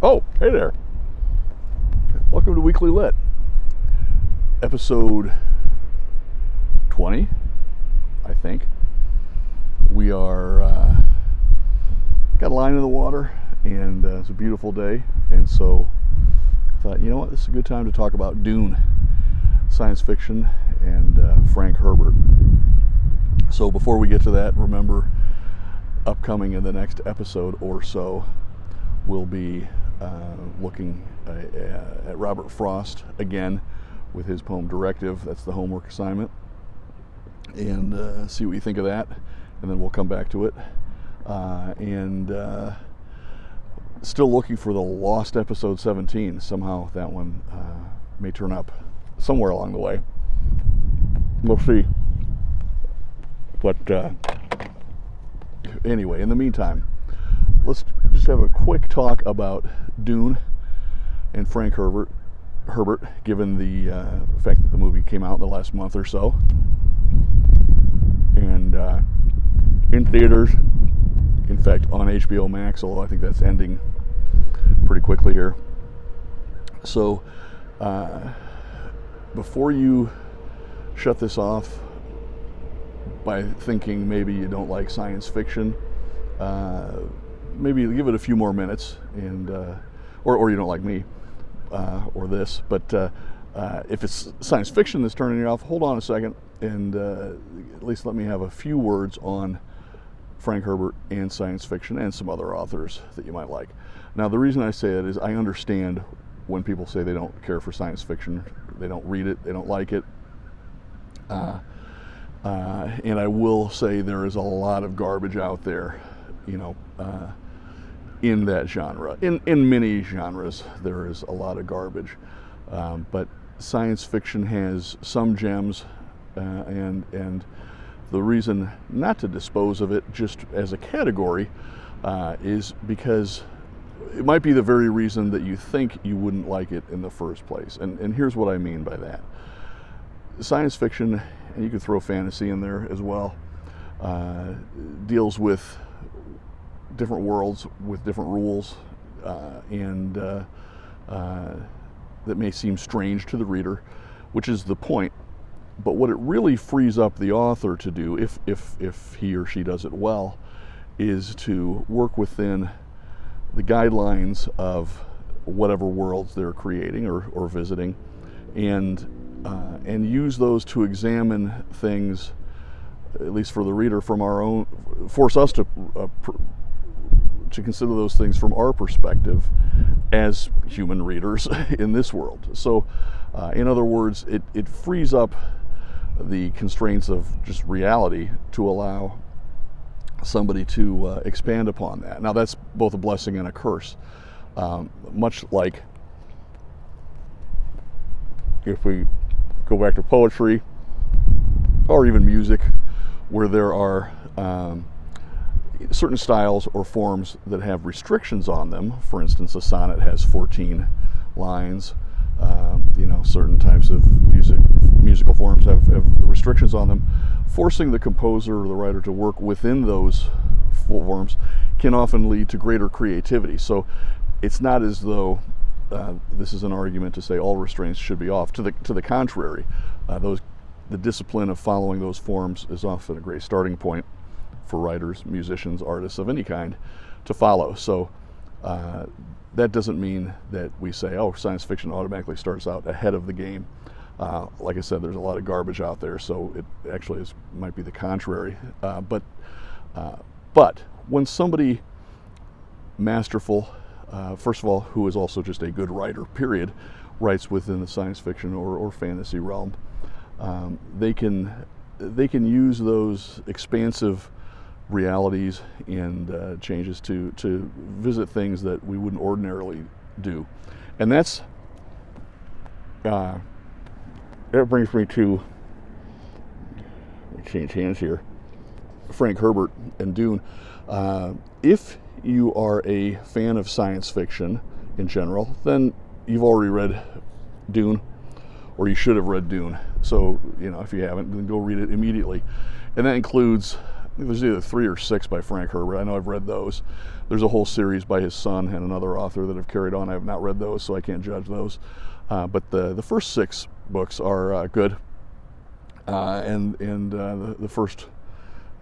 Oh, hey there. Welcome to Weekly Lit. Episode 20, I think. We are got a line in the water, and it's a beautiful day, and so I thought, you know what, this is a good time to talk about Dune, science fiction, and Frank Herbert. So before we get to that, remember, upcoming in the next episode or so, we'll be looking at Robert Frost again with his poem Directive. That's the homework assignment, and see what you think of that, and then we'll come back to it. And still looking for the lost episode 17. Somehow that one may turn up somewhere along the way. We'll see. But anyway, in the meantime, let's just have a quick talk about Dune and Frank Herbert, given the fact that the movie came out in the last month or so. And in theaters, in fact, on HBO Max, although I think that's ending pretty quickly here. So, before you shut this off by thinking maybe you don't like science fiction, maybe give it a few more minutes, and or you don't like me or this, but if it's science fiction that's turning you off, hold on a second, and at least let me have a few words on Frank Herbert and science fiction and some other authors that you might like. Now, the reason I say it is I understand when people say they don't care for science fiction, they don't read it, they don't like it. And I will say there is a lot of garbage out there, in that genre. In many genres, there is a lot of garbage. But science fiction has some gems, and the reason not to dispose of it just as a category is because it might be the very reason that you think you wouldn't like it in the first place. And here's what I mean by that. Science fiction, and you could throw fantasy in there as well, deals with different worlds with different rules, and that may seem strange to the reader, which is the point. But what it really frees up the author to do, if he or she does it well, is to work within the guidelines of whatever worlds they're creating or visiting, and use those to examine things, at least for the reader, from our own, force us to consider those things from our perspective as human readers in this world. So, in other words, it frees up the constraints of just reality to allow somebody to expand upon that. Now, that's both a blessing and a curse. Much like if we go back to poetry or even music, where there are certain styles or forms that have restrictions on them. For instance, a sonnet has 14 lines. Certain types of musical forms have restrictions on them. Forcing the composer or the writer to work within those forms can often lead to greater creativity. So it's not as though this is an argument to say all restraints should be off. To the contrary, the discipline of following those forms is often a great starting point for writers, musicians, artists of any kind to follow. So that doesn't mean that we say, oh, science fiction automatically starts out ahead of the game. Like I said, there's a lot of garbage out there, so it actually might be the contrary. But when somebody masterful, first of all, who is also just a good writer, period, writes within the science fiction or fantasy realm, they can use those expansive realities and changes to visit things that we wouldn't ordinarily do. And that brings me to, change hands here, Frank Herbert and Dune. If you are a fan of science fiction in general, then you've already read Dune, or you should have read Dune. So, if you haven't, then go read it immediately. And that includes there's either 3 or 6 by Frank Herbert. I know I've read those. There's a whole series by his son and another author that have carried on. I have not read those, so I can't judge those. But the first 6 books are good, and the first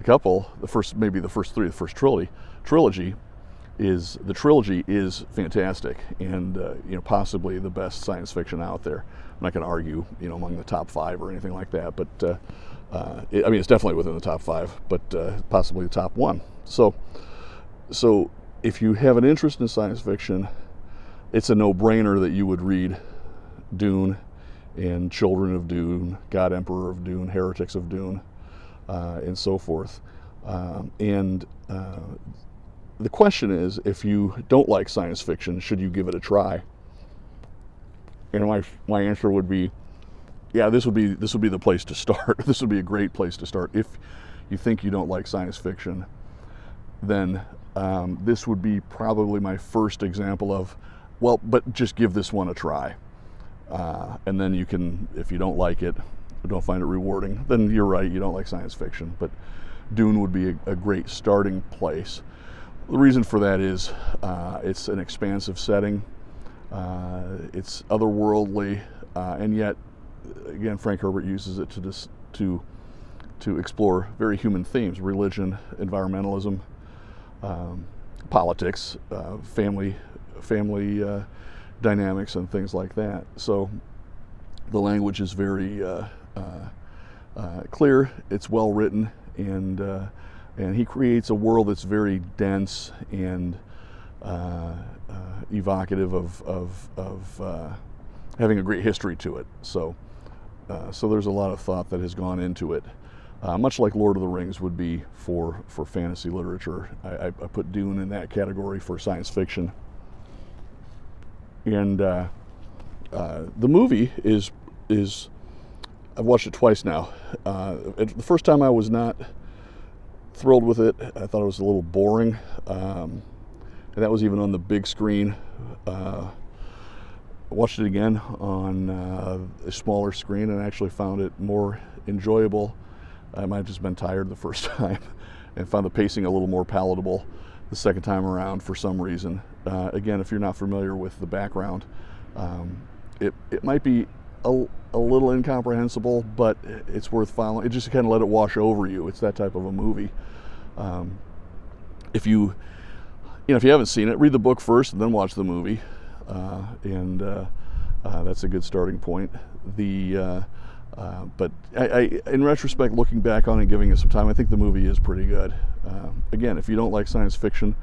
couple, maybe the first 3, the first trilogy is fantastic, and possibly the best science fiction out there. I'm not going to argue among the top 5 or anything like that, but it's definitely within the top 5, but possibly the top 1. So if you have an interest in science fiction, it's a no-brainer that you would read Dune and Children of Dune, God Emperor of Dune, Heretics of Dune, and so forth. And the question is, if you don't like science fiction, should you give it a try? And my answer would be, yeah, this would be the place to start. This would be a great place to start. If you think you don't like science fiction, then this would be probably my first example of, well, but just give this one a try. And then you can, if you don't like it, or don't find it rewarding, then you're right, you don't like science fiction. But Dune would be a great starting place. The reason for that is it's an expansive setting. It's otherworldly, and yet, again, Frank Herbert uses it to explore very human themes: religion, environmentalism, politics, family dynamics, and things like that. So the language is very clear. It's well written, and he creates a world that's very dense and evocative of having a great history to it. So there's a lot of thought that has gone into it, much like Lord of the Rings would be for fantasy literature. I put Dune in that category for science fiction. And the movie is I've watched it twice now. The first time I was not thrilled with it. I thought it was a little boring, and that was even on the big screen. I watched it again on a smaller screen and actually found it more enjoyable. I might have just been tired the first time and found the pacing a little more palatable the second time around for some reason. Again, if you're not familiar with the background, it might be a little incomprehensible, but it's worth following. It just kind of let it wash over you. It's that type of a movie. If you haven't seen it, read the book first and then watch the movie, and that's a good starting point. But in retrospect, looking back on it and giving it some time, I think the movie is pretty good. Again, if you don't like science fiction,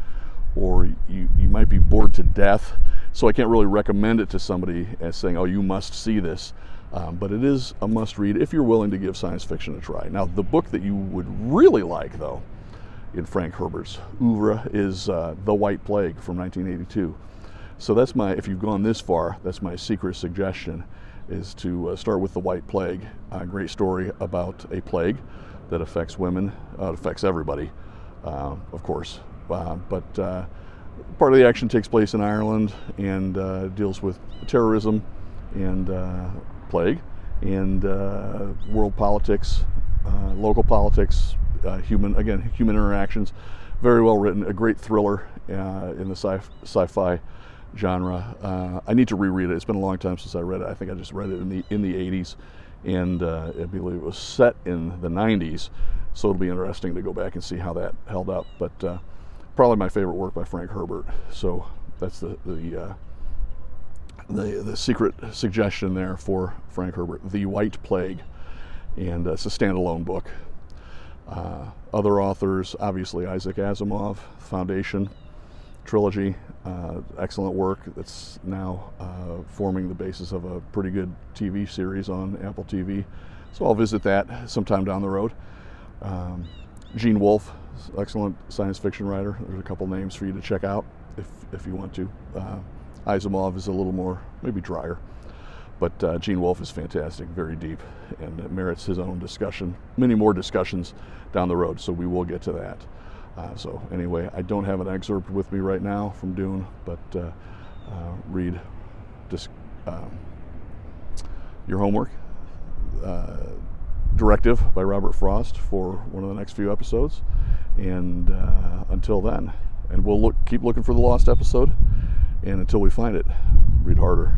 or you might be bored to death, so I can't really recommend it to somebody as saying, oh, you must see this. But it is a must read if you're willing to give science fiction a try. Now, the book that you would really like, though, in Frank Herbert's oeuvre is The White Plague from 1982. So that's if you've gone this far, that's my secret suggestion, is to start with The White Plague. A great story about a plague that affects women. It affects everybody, of course. But part of the action takes place in Ireland and deals with terrorism and plague and world politics, local politics, human interactions. Very well written, a great thriller in the sci-fi genre. I need to reread it. It's been a long time since I read it. I think I just read it in the 80s, and I believe it was set in the 90s. So it'll be interesting to go back and see how that held up. But probably my favorite work by Frank Herbert. So that's the secret suggestion there for Frank Herbert, The White Plague, and it's a standalone book. Other authors, obviously Isaac Asimov, Foundation trilogy, excellent work that's now forming the basis of a pretty good TV series on Apple TV. So I'll visit that sometime down the road. Gene Wolfe, excellent science fiction writer. There's a couple names for you to check out if you want to. Asimov is a little more, maybe drier, but Gene Wolfe is fantastic, very deep, and it merits his own discussion, many more discussions down the road, so we will get to that. So anyway, I don't have an excerpt with me right now from Dune, but read your homework. Directive by Robert Frost for one of the next few episodes. And until then, and we'll keep looking for the lost episode. And until we find it, read harder.